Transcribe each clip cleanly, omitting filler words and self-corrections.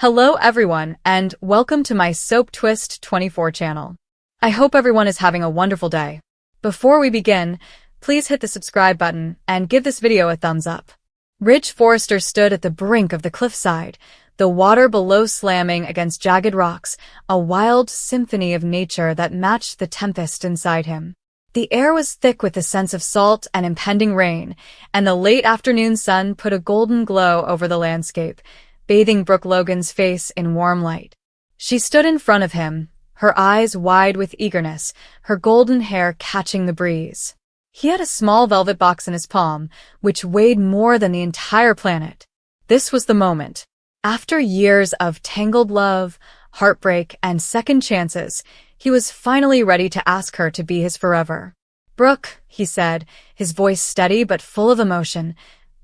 Hello everyone, and welcome to my Soap Twist 24 channel. I hope everyone is having a wonderful day. Before we begin, please hit the subscribe button and give this video a thumbs up. Ridge Forrester stood at the brink of the cliffside, the water below slamming against jagged rocks, a wild symphony of nature that matched the tempest inside him. The air was thick with the sense of salt and impending rain, and the late afternoon sun put a golden glow over the landscape, bathing Brooke Logan's face in warm light. She stood in front of him, her eyes wide with eagerness, her golden hair catching the breeze. He had a small velvet box in his palm, which weighed more than the entire planet. This was the moment. After years of tangled love, heartbreak, and second chances, he was finally ready to ask her to be his forever. "Brooke," he said, his voice steady but full of emotion,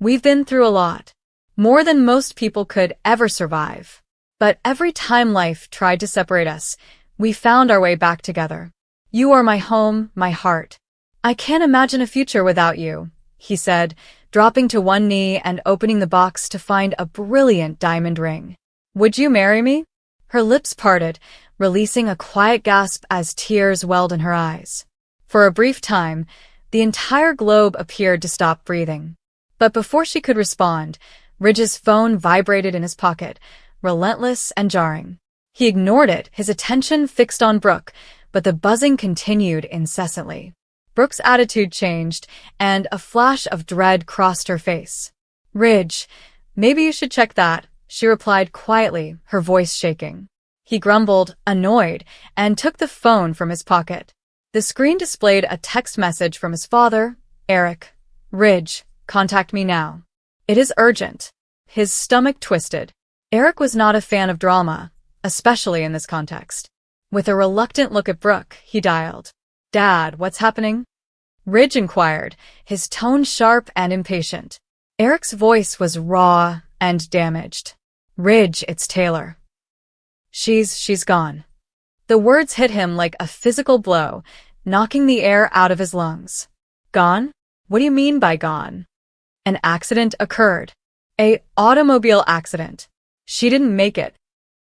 "we've been through a lot. More than most people could ever survive. But every time life tried to separate us, we found our way back together. You are my home, my heart. I can't imagine a future without you," he said, dropping to one knee and opening the box to find a brilliant diamond ring. "Would you marry me?" Her lips parted, releasing a quiet gasp as tears welled in her eyes. For a brief time, the entire globe appeared to stop breathing. But before she could respond, Ridge's phone vibrated in his pocket, relentless and jarring. He ignored it, his attention fixed on Brooke, but the buzzing continued incessantly. Brooke's attitude changed, and a flash of dread crossed her face. "Ridge, maybe you should check that," she replied quietly, her voice shaking. He grumbled, annoyed, and took the phone from his pocket. The screen displayed a text message from his father, Eric. "Ridge, contact me now. It is urgent." His stomach twisted. Eric was not a fan of drama, especially in this context. With a reluctant look at Brooke, he dialed. "Dad, what's happening?" Ridge inquired, his tone sharp and impatient. Eric's voice was raw and damaged. "Ridge, it's Taylor. She's gone." The words hit him like a physical blow, knocking the air out of his lungs. "Gone? What do you mean by gone?" "An accident occurred. An automobile accident. She didn't make it."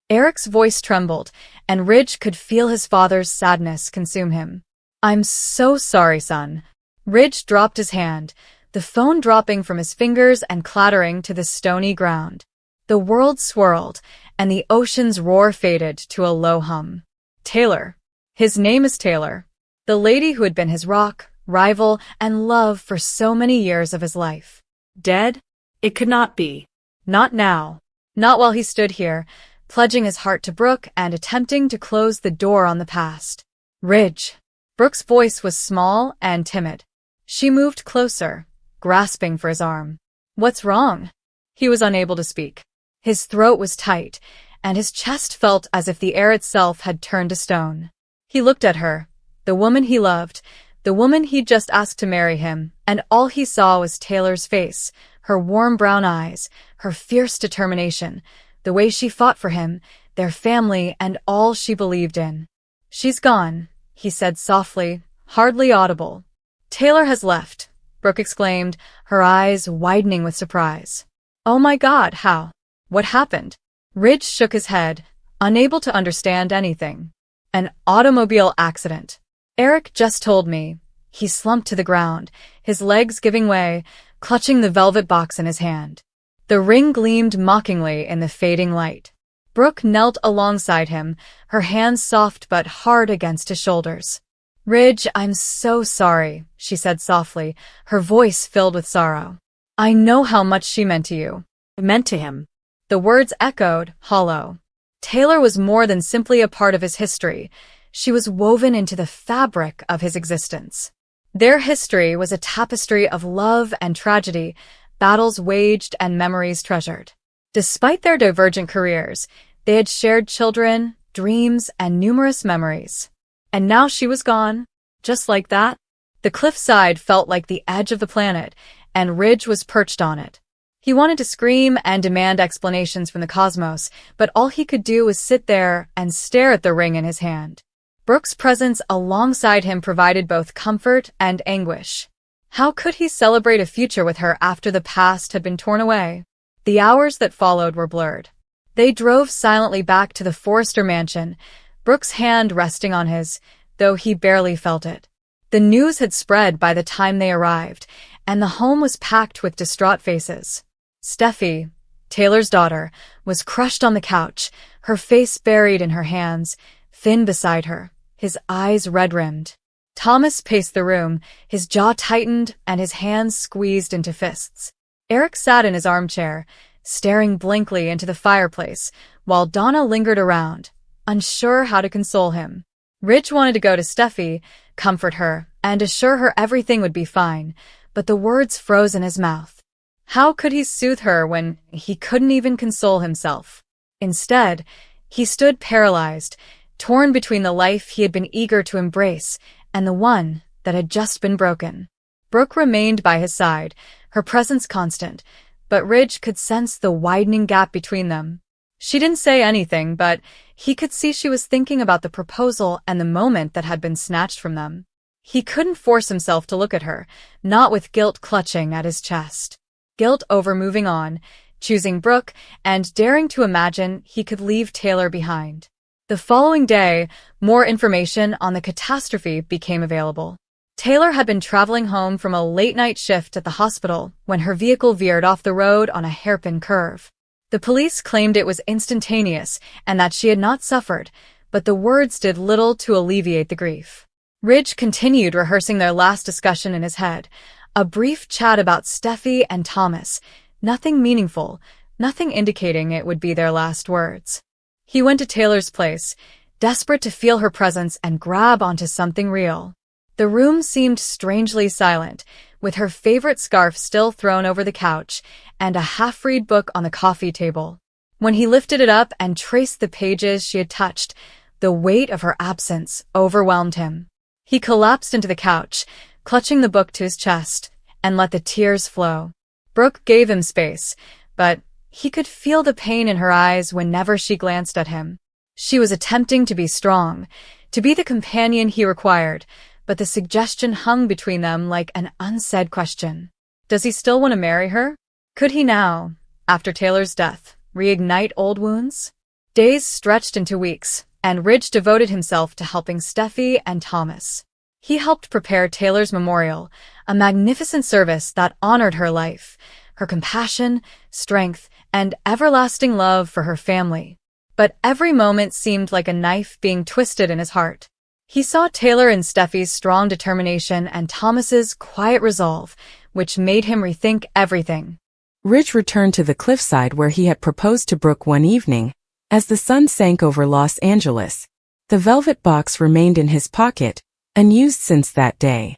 Eric's voice trembled, and Ridge could feel his father's sadness consume him. "I'm so sorry, son." Ridge dropped his hand, the phone dropping from his fingers and clattering to the stony ground. The world swirled, and the ocean's roar faded to a low hum. Taylor. His name is Taylor. The lady who had been his rock, rival, and love for so many years of his life. Dead? It could not be. Not now. Not while he stood here, pledging his heart to Brooke and attempting to close the door on the past. "Ridge." Brooke's voice was small and timid. She moved closer, grasping for his arm. "What's wrong?" He was unable to speak. His throat was tight, and his chest felt as if the air itself had turned to stone. He looked at her, the woman he loved, the woman he'd just asked to marry him, and all he saw was Taylor's face, her warm brown eyes, her fierce determination, the way she fought for him, their family, and all she believed in. "She's gone," he said softly, hardly audible. "Taylor has left," Brooke exclaimed, her eyes widening with surprise. "Oh my God, how? What happened?" Ridge shook his head, unable to understand anything. "An automobile accident. Eric just told me." He slumped to the ground, his legs giving way, clutching the velvet box in his hand. The ring gleamed mockingly in the fading light. Brooke knelt alongside him, her hands soft but hard against his shoulders. "Ridge, I'm so sorry," she said softly, her voice filled with sorrow. "I know how much she meant to you." "Meant to him." The words echoed, hollow. Taylor was more than simply a part of his history. She was woven into the fabric of his existence. Their history was a tapestry of love and tragedy, battles waged and memories treasured. Despite their divergent careers, they had shared children, dreams, and numerous memories. And now she was gone, just like that. The cliffside felt like the edge of the planet, and Ridge was perched on it. He wanted to scream and demand explanations from the cosmos, but all he could do was sit there and stare at the ring in his hand. Brooke's presence alongside him provided both comfort and anguish. How could he celebrate a future with her after the past had been torn away? The hours that followed were blurred. They drove silently back to the Forrester mansion, Brooke's hand resting on his, though he barely felt it. The news had spread by the time they arrived, and the home was packed with distraught faces. Steffi, Taylor's daughter, was crushed on the couch, her face buried in her hands, Finn beside her, his eyes red-rimmed. Thomas paced the room, his jaw tightened and his hands squeezed into fists. Eric sat in his armchair, staring blankly into the fireplace, while Donna lingered around, unsure how to console him. Rich wanted to go to Steffi, comfort her, and assure her everything would be fine, but the words froze in his mouth. How could he soothe her when he couldn't even console himself? Instead, he stood paralyzed, torn between the life he had been eager to embrace and the one that had just been broken. Brooke remained by his side, her presence constant, but Ridge could sense the widening gap between them. She didn't say anything, but he could see she was thinking about the proposal and the moment that had been snatched from them. He couldn't force himself to look at her, not with guilt clutching at his chest. Guilt over moving on, choosing Brooke, and daring to imagine he could leave Taylor behind. The following day, more information on the catastrophe became available. Taylor had been traveling home from a late-night shift at the hospital when her vehicle veered off the road on a hairpin curve. The police claimed it was instantaneous and that she had not suffered, but the words did little to alleviate the grief. Ridge continued rehearsing their last discussion in his head, a brief chat about Steffi and Thomas, nothing meaningful, nothing indicating it would be their last words. He went to Taylor's place, desperate to feel her presence and grab onto something real. The room seemed strangely silent, with her favorite scarf still thrown over the couch and a half-read book on the coffee table. When he lifted it up and traced the pages she had touched, the weight of her absence overwhelmed him. He collapsed into the couch, clutching the book to his chest, and let the tears flow. Brooke gave him space, but he could feel the pain in her eyes whenever she glanced at him. She was attempting to be strong, to be the companion he required, but the suggestion hung between them like an unsaid question. Does he still want to marry her? Could he now, after Taylor's death, reignite old wounds? Days stretched into weeks, and Ridge devoted himself to helping Steffi and Thomas. He helped prepare Taylor's memorial, a magnificent service that honored her life, her compassion, strength, and everlasting love for her family. But every moment seemed like a knife being twisted in his heart. He saw Taylor and Steffi's strong determination and Thomas's quiet resolve, which made him rethink everything. Ridge returned to the cliffside where he had proposed to Brooke one evening. As the sun sank over Los Angeles, the velvet box remained in his pocket, unused since that day.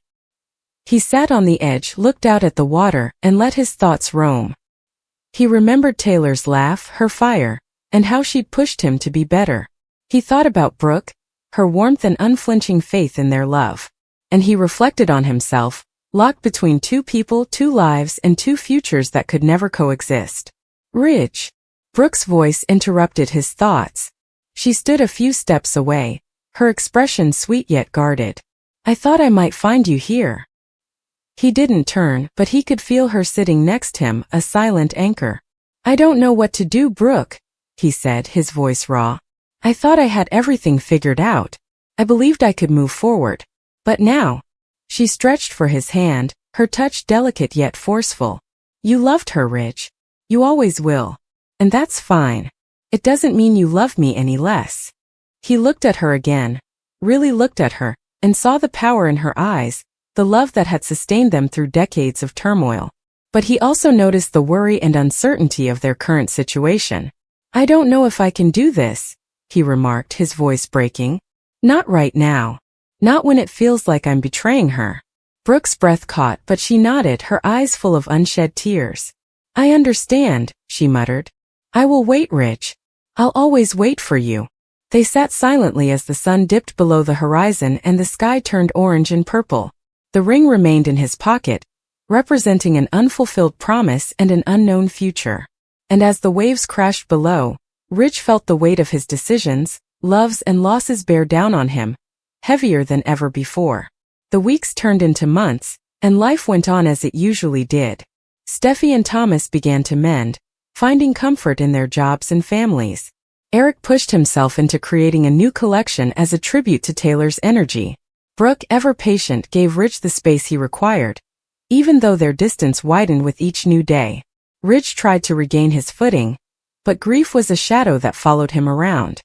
He sat on the edge, looked out at the water, and let his thoughts roam. He remembered Taylor's laugh, her fire, and how she'd pushed him to be better. He thought about Brooke, her warmth and unflinching faith in their love. And he reflected on himself, locked between two people, two lives, and two futures that could never coexist. Ridge. Brooke's voice interrupted his thoughts. She stood a few steps away, her expression sweet yet guarded. I thought I might find you here. He didn't turn, but he could feel her sitting next him, a silent anchor. I don't know what to do, Brooke, he said, his voice raw. I thought I had everything figured out. I believed I could move forward. But now. She stretched for his hand, her touch delicate yet forceful. You loved her, Ridge. You always will. And that's fine. It doesn't mean you love me any less. He looked at her again, really looked at her, and saw the power in her eyes, the love that had sustained them through decades of turmoil. But he also noticed the worry and uncertainty of their current situation. I don't know if I can do this, he remarked, his voice breaking. Not right now. Not when it feels like I'm betraying her. Brooke's breath caught, but she nodded, her eyes full of unshed tears. I understand, she muttered. I will wait, Ridge. I'll always wait for you. They sat silently as the sun dipped below the horizon and the sky turned orange and purple. The ring remained in his pocket, representing an unfulfilled promise and an unknown future. And as the waves crashed below, Ridge felt the weight of his decisions, loves and losses bear down on him, heavier than ever before. The weeks turned into months, and life went on as it usually did. Steffi and Thomas began to mend, finding comfort in their jobs and families. Eric pushed himself into creating a new collection as a tribute to Taylor's energy. Brooke, ever patient, gave Ridge the space he required, even though their distance widened with each new day. Ridge tried to regain his footing, but grief was a shadow that followed him around.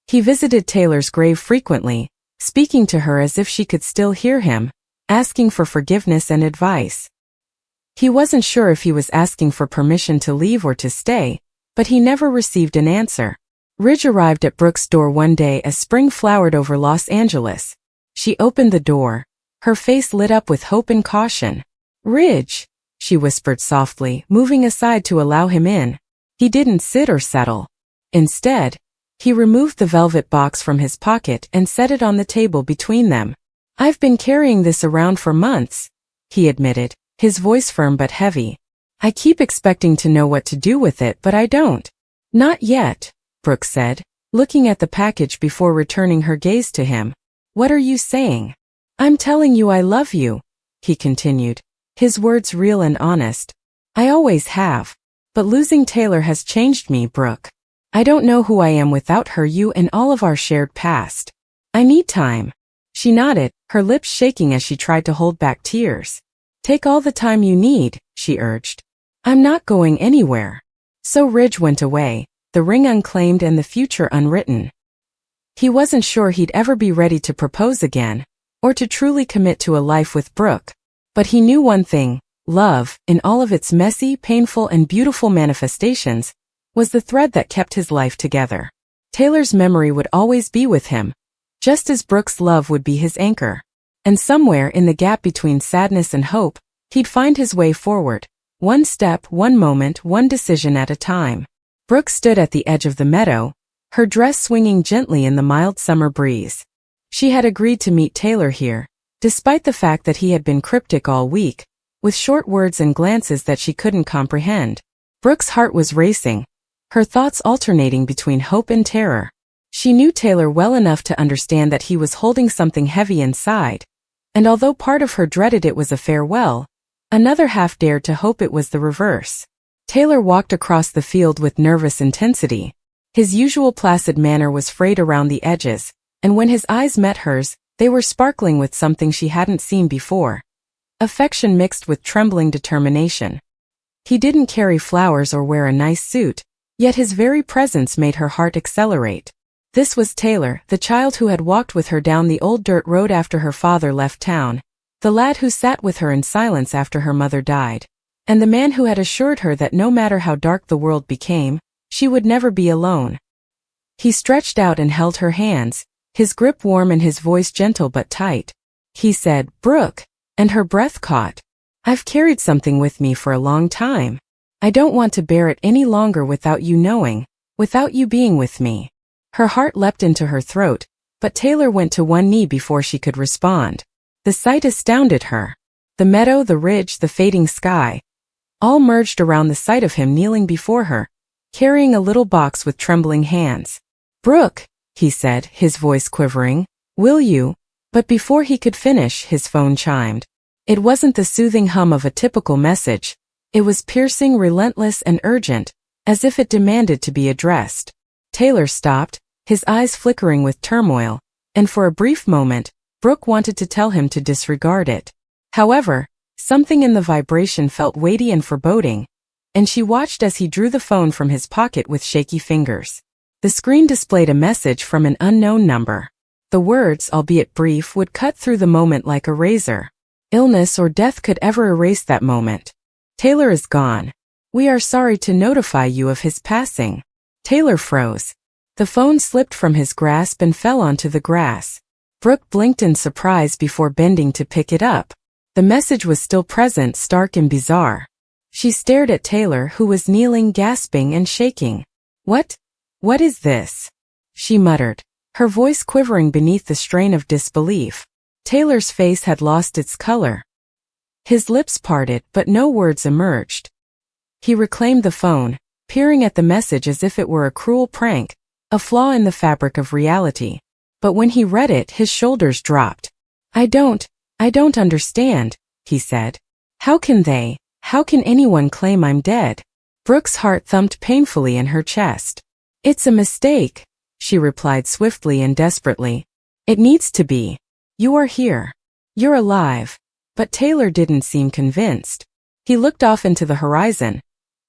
He visited Taylor's grave frequently, speaking to her as if she could still hear him, asking for forgiveness and advice. He wasn't sure if he was asking for permission to leave or to stay, but he never received an answer. Ridge arrived at Brooke's door one day as spring flowered over Los Angeles. She opened the door, her face lit up with hope and caution. "Ridge," she whispered softly, moving aside to allow him in. He didn't sit or settle. Instead, he removed the velvet box from his pocket and set it on the table between them. "I've been carrying this around for months," he admitted, his voice firm but heavy. "I keep expecting to know what to do with it, but I don't." "Not yet," Brooke said, looking at the package before returning her gaze to him. "What are you saying?" "I'm telling you I love you," he continued, his words real and honest. "I always have. But losing Taylor has changed me, Brooke. I don't know who I am without her, you, and all of our shared past. I need time." She nodded, her lips shaking as she tried to hold back tears. "Take all the time you need," she urged. "I'm not going anywhere." So Ridge went away, the ring unclaimed and the future unwritten. He wasn't sure he'd ever be ready to propose again, or to truly commit to a life with Brooke. But he knew one thing: love, in all of its messy, painful, and beautiful manifestations, was the thread that kept his life together. Taylor's memory would always be with him, just as Brooke's love would be his anchor. And somewhere in the gap between sadness and hope, he'd find his way forward, one step, one moment, one decision at a time. Brooke stood at the edge of the meadow, her dress swinging gently in the mild summer breeze. She had agreed to meet Taylor here, despite the fact that he had been cryptic all week, with short words and glances that she couldn't comprehend. Brooke's heart was racing, her thoughts alternating between hope and terror. She knew Taylor well enough to understand that he was holding something heavy inside, and although part of her dreaded it was a farewell, another half dared to hope it was the reverse. Taylor walked across the field with nervous intensity. His usual placid manner was frayed around the edges, and when his eyes met hers, they were sparkling with something she hadn't seen before. Affection mixed with trembling determination. He didn't carry flowers or wear a nice suit, yet his very presence made her heart accelerate. This was Taylor, the child who had walked with her down the old dirt road after her father left town, the lad who sat with her in silence after her mother died, and the man who had assured her that no matter how dark the world became, she would never be alone. He stretched out and held her hands, his grip warm and his voice gentle but tight. He said, "Brooke," and her breath caught. "I've carried something with me for a long time. I don't want to bear it any longer without you knowing, without you being with me." Her heart leapt into her throat, but Taylor went to one knee before she could respond. The sight astounded her. The meadow, the ridge, the fading sky, all merged around the sight of him kneeling before her, carrying a little box with trembling hands. "Brooke," he said, his voice quivering, "will you?" But before he could finish, his phone chimed. It wasn't the soothing hum of a typical message. It was piercing, relentless, and urgent, as if it demanded to be addressed. Taylor stopped, his eyes flickering with turmoil, and for a brief moment, Brooke wanted to tell him to disregard it. However, something in the vibration felt weighty and foreboding, and she watched as he drew the phone from his pocket with shaky fingers. The screen displayed a message from an unknown number. The words, albeit brief, would cut through the moment like a razor. Illness or death could ever erase that moment. "Taylor is gone. We are sorry to notify you of his passing." Taylor froze. The phone slipped from his grasp and fell onto the grass. Brooke blinked in surprise before bending to pick it up. The message was still present, stark and bizarre. She stared at Taylor, who was kneeling, gasping and shaking. What is this?" she muttered, her voice quivering beneath the strain of disbelief. Taylor's face had lost its color. His lips parted, but no words emerged. He reclaimed the phone, peering at the message as if it were a cruel prank, a flaw in the fabric of reality. But when he read it, his shoulders dropped. I don't understand," he said. How can anyone claim I'm dead?" Brooke's heart thumped painfully in her chest. "It's a mistake," she replied swiftly and desperately. "It needs to be. You are here. You're alive." But Taylor didn't seem convinced. He looked off into the horizon,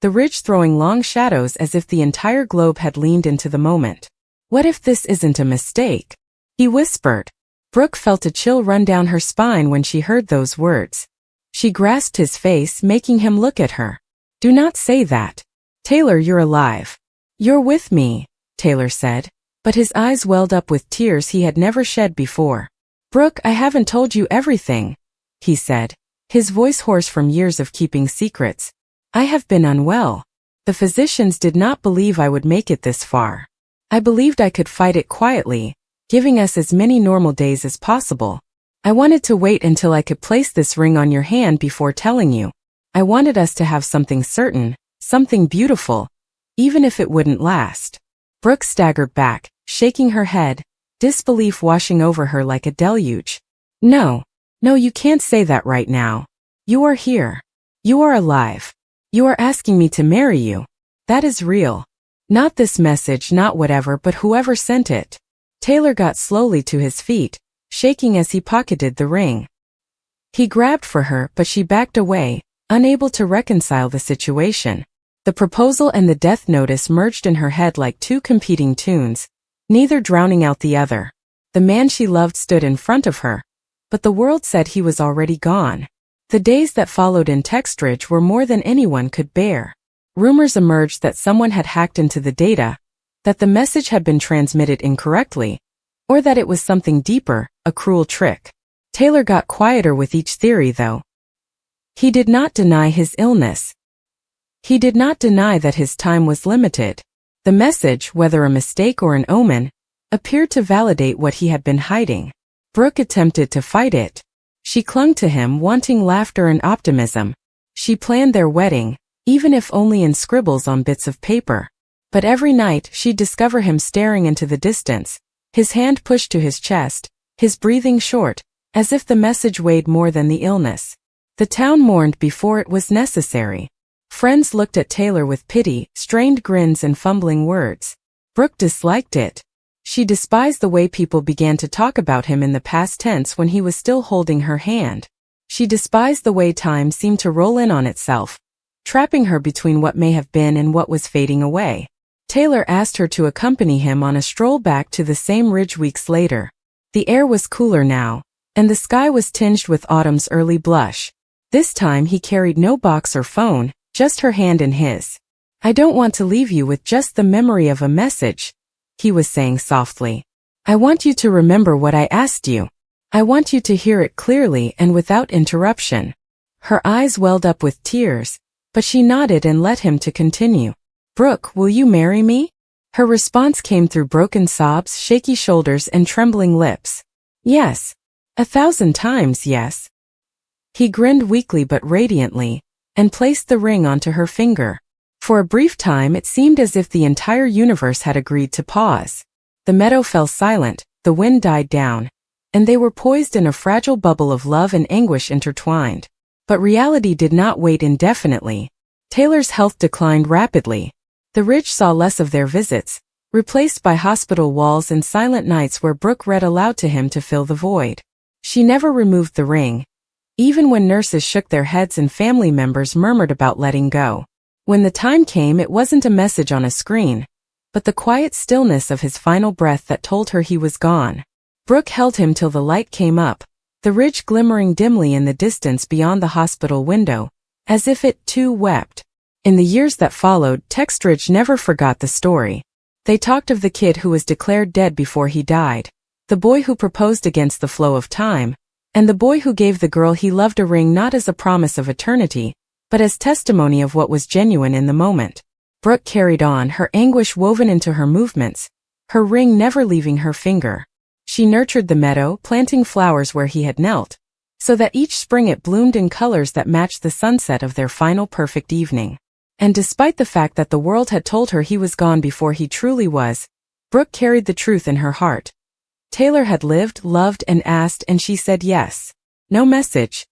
the ridge throwing long shadows as if the entire globe had leaned into the moment. "What if this isn't a mistake?" he whispered. Brooke felt a chill run down her spine when she heard those words. She grasped his face, making him look at her. "Do not say that. Taylor, you're alive. You're with me," Taylor said, but his eyes welled up with tears he had never shed before. "Brooke, I haven't told you everything," he said, his voice hoarse from years of keeping secrets. "I have been unwell. The physicians did not believe I would make it this far. I believed I could fight it quietly, giving us as many normal days as possible. I wanted to wait until I could place this ring on your hand before telling you. I wanted us to have something certain, something beautiful, even if it wouldn't last." Brooke staggered back, shaking her head, disbelief washing over her like a deluge. No, you can't say that right now. You are here. You are alive. You are asking me to marry you. That is real. Not this message, not whatever, but whoever sent it." Taylor got slowly to his feet, shaking as he pocketed the ring. He grabbed for her, but she backed away, unable to reconcile the situation. The proposal and the death notice merged in her head like two competing tunes, neither drowning out the other. The man she loved stood in front of her, but the world said he was already gone. The days that followed in Textridge were more than anyone could bear. Rumors emerged that someone had hacked into the data, that the message had been transmitted incorrectly, or that it was something deeper, a cruel trick. Taylor got quieter with each theory, though. He did not deny his illness. He did not deny that his time was limited. The message, whether a mistake or an omen, appeared to validate what he had been hiding. Brooke attempted to fight it. She clung to him, wanting laughter and optimism. She planned their wedding, even if only in scribbles on bits of paper. But every night she'd discover him staring into the distance, his hand pushed to his chest, his breathing short, as if the message weighed more than the illness. The town mourned before it was necessary. Friends looked at Taylor with pity, strained grins and fumbling words. Brooke disliked it. She despised the way people began to talk about him in the past tense when he was still holding her hand. She despised the way time seemed to roll in on itself, trapping her between what may have been and what was fading away. Taylor asked her to accompany him on a stroll back to the same ridge weeks later. The air was cooler now, and the sky was tinged with autumn's early blush. This time he carried no box or phone, just her hand in his. "I don't want to leave you with just the memory of a message," he was saying softly. "I want you to remember what I asked you. I want you to hear it clearly and without interruption." Her eyes welled up with tears, but she nodded and let him to continue. "Brooke, will you marry me?" Her response came through broken sobs, shaky shoulders, and trembling lips. "Yes. 1,000 times yes." He grinned weakly but radiantly, and placed the ring onto her finger. For a brief time it seemed as if the entire universe had agreed to pause. The meadow fell silent, the wind died down, and they were poised in a fragile bubble of love and anguish intertwined. But reality did not wait indefinitely. Taylor's health declined rapidly. The ridge saw less of their visits, replaced by hospital walls and silent nights where Brooke read aloud to him to fill the void. She never removed the ring, even when nurses shook their heads and family members murmured about letting go. When the time came, it wasn't a message on a screen, but the quiet stillness of his final breath that told her he was gone. Brooke held him till the light came up, the ridge glimmering dimly in the distance beyond the hospital window, as if it, too, wept. In the years that followed, Textridge never forgot the story. They talked of the kid who was declared dead before he died, the boy who proposed against the flow of time, and the boy who gave the girl he loved a ring not as a promise of eternity, but as testimony of what was genuine in the moment. Brooke carried on, her anguish woven into her movements, her ring never leaving her finger. She nurtured the meadow, planting flowers where he had knelt, so that each spring it bloomed in colors that matched the sunset of their final perfect evening. And despite the fact that the world had told her he was gone before he truly was, Brooke carried the truth in her heart. Taylor had lived, loved, and asked, and she said yes. No message,